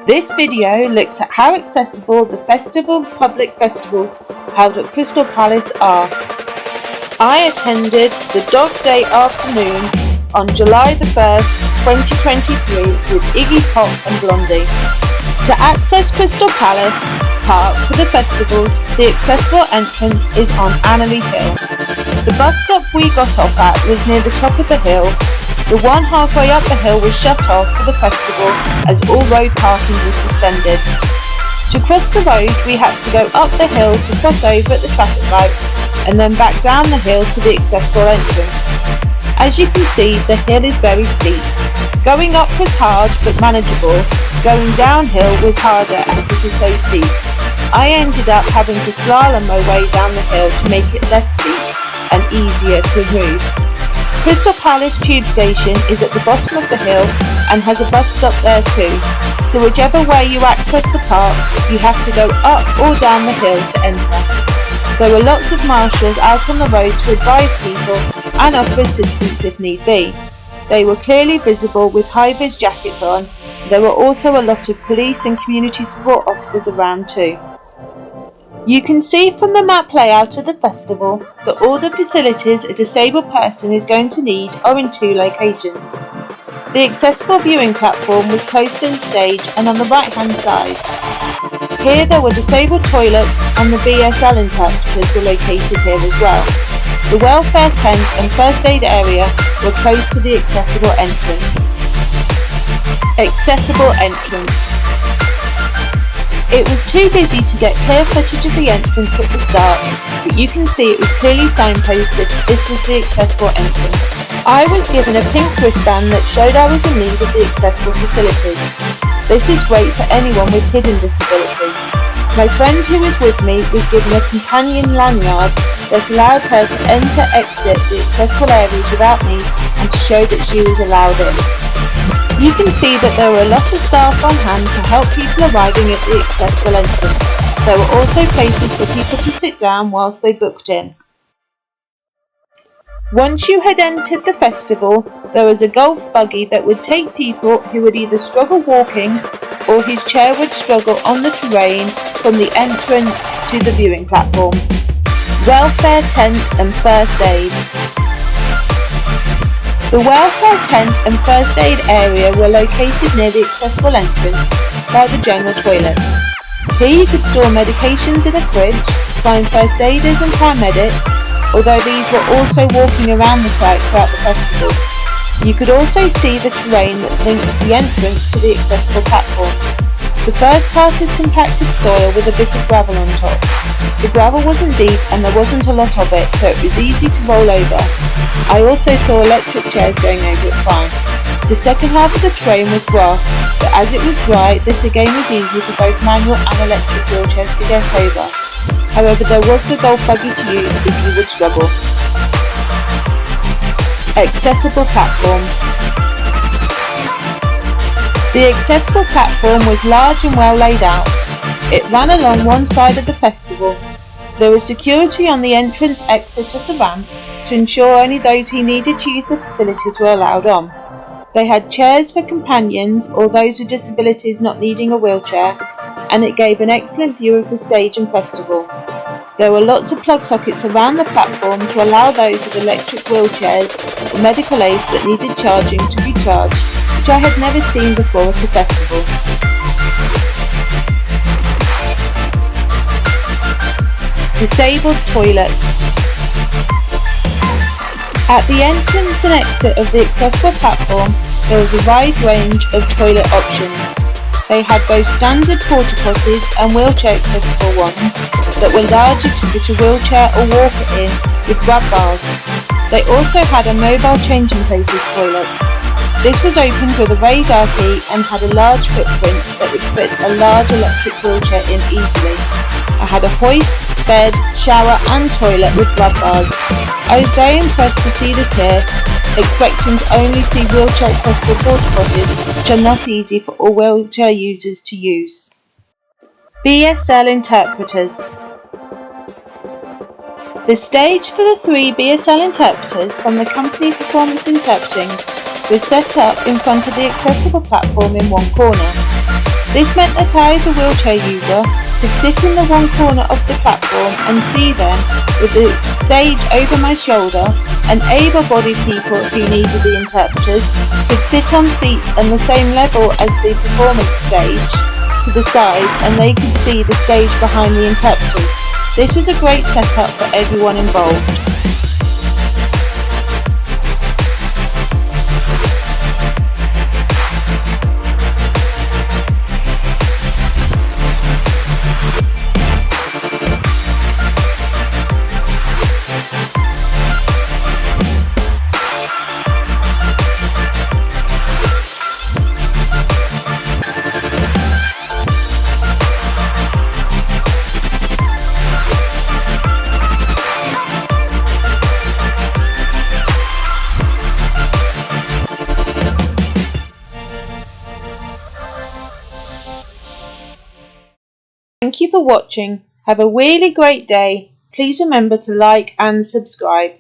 This video looks at how accessible the festival public festivals held at Crystal Palace are. I attended the Dog Day afternoon on July the 1st, 2023 with Iggy Pop and Blondie. To access Crystal Palace Park for the festivals, the accessible entrance is on Annerley Hill. The bus stop we got off at was near the top of the hill. The one halfway up the hill was shut off for the festival as all road parking was suspended. To cross the road we had to go up the hill to cross over at the traffic light and then back down the hill to the accessible entrance. As you can see, the hill is very steep. Going up was hard but manageable. Going downhill was harder as it is so steep. I ended up having to slalom my way down the hill to make it less steep and easier to move. Crystal Palace Tube Station is at the bottom of the hill and has a bus stop there too, so whichever way you access the park, you have to go up or down the hill to enter. There were lots of marshals out on the road to advise people and offer assistance if need be. They were clearly visible with high-vis jackets on. There were also a lot of police and community support officers around too. You can see from the map layout of the festival that all the facilities a disabled person is going to need are in two locations. The accessible viewing platform was close to the stage and on the right hand side. Here there were disabled toilets and the BSL interpreters were located here as well. The welfare tent and first aid area were close to the accessible entrance. Accessible entrance. It was too busy to get clear footage of the entrance at the start, but you can see it was clearly signposted this was the accessible entrance. I was given a pink wristband that showed I was in need of the accessible facilities. This is great for anyone with hidden disabilities. My friend who was with me was given a companion lanyard that allowed her to enter/exit the accessible areas without me and to show that she was allowed in. You can see that there were a lot of staff on hand to help people arriving at the accessible entrance. There were also places for people to sit down whilst they booked in. Once you had entered the festival, there was a golf buggy that would take people who would either struggle walking or whose chair would struggle on the terrain from the entrance to the viewing platform. Welfare tent and first aid. The welfare tent and first aid area were located near the accessible entrance by the general toilets. Here you could store medications in a fridge, find first aiders and paramedics, although these were also walking around the site throughout the festival. You could also see the terrain that links the entrance to the accessible platform. The first part is compacted soil with a bit of gravel on top. The gravel wasn't deep and there wasn't a lot of it, so it was easy to roll over. I also saw electric chairs going over it fine. The second half of the terrain was grass, but as it was dry, this again was easy for both manual and electric wheelchairs to get over. However, there was the golf buggy to use if you would struggle. Accessible platform. The accessible platform was large and well laid out. It ran along one side of the festival. There was security on the entrance exit of the ramp to ensure only those who needed to use the facilities were allowed on. They had chairs for companions or those with disabilities not needing a wheelchair, and it gave an excellent view of the stage and festival. There were lots of plug sockets around the platform to allow those with electric wheelchairs or medical aids that needed charging to be charged, which I had never seen before at a festival. Disabled toilets. At the entrance and exit of the accessible platform, there was a wide range of toilet options. They had both standard porta potties and wheelchair accessible ones that were larger to put a wheelchair or walker in with grab bars. They also had a mobile changing places toilet. This was opened with a radar key and had a large footprint that would fit a large electric wheelchair in easily. I had a hoist, bed, shower and toilet with grab bars. I was very impressed to see this here, expecting to only see wheelchair accessible porta potties, which are not easy for all wheelchair users to use. BSL interpreters. The stage for the 3 BSL interpreters from the company Performance Interpreting was set up in front of the accessible platform in one corner. This meant that I, as a wheelchair user, could sit in the one corner of the platform and see them with the stage over my shoulder, and able-bodied people who needed the interpreters could sit on seats on the same level as the performance stage to the side, and they could see the stage behind the interpreters. This was a great setup for everyone involved. Thank you for watching. Have a really great day. Please remember to like and subscribe.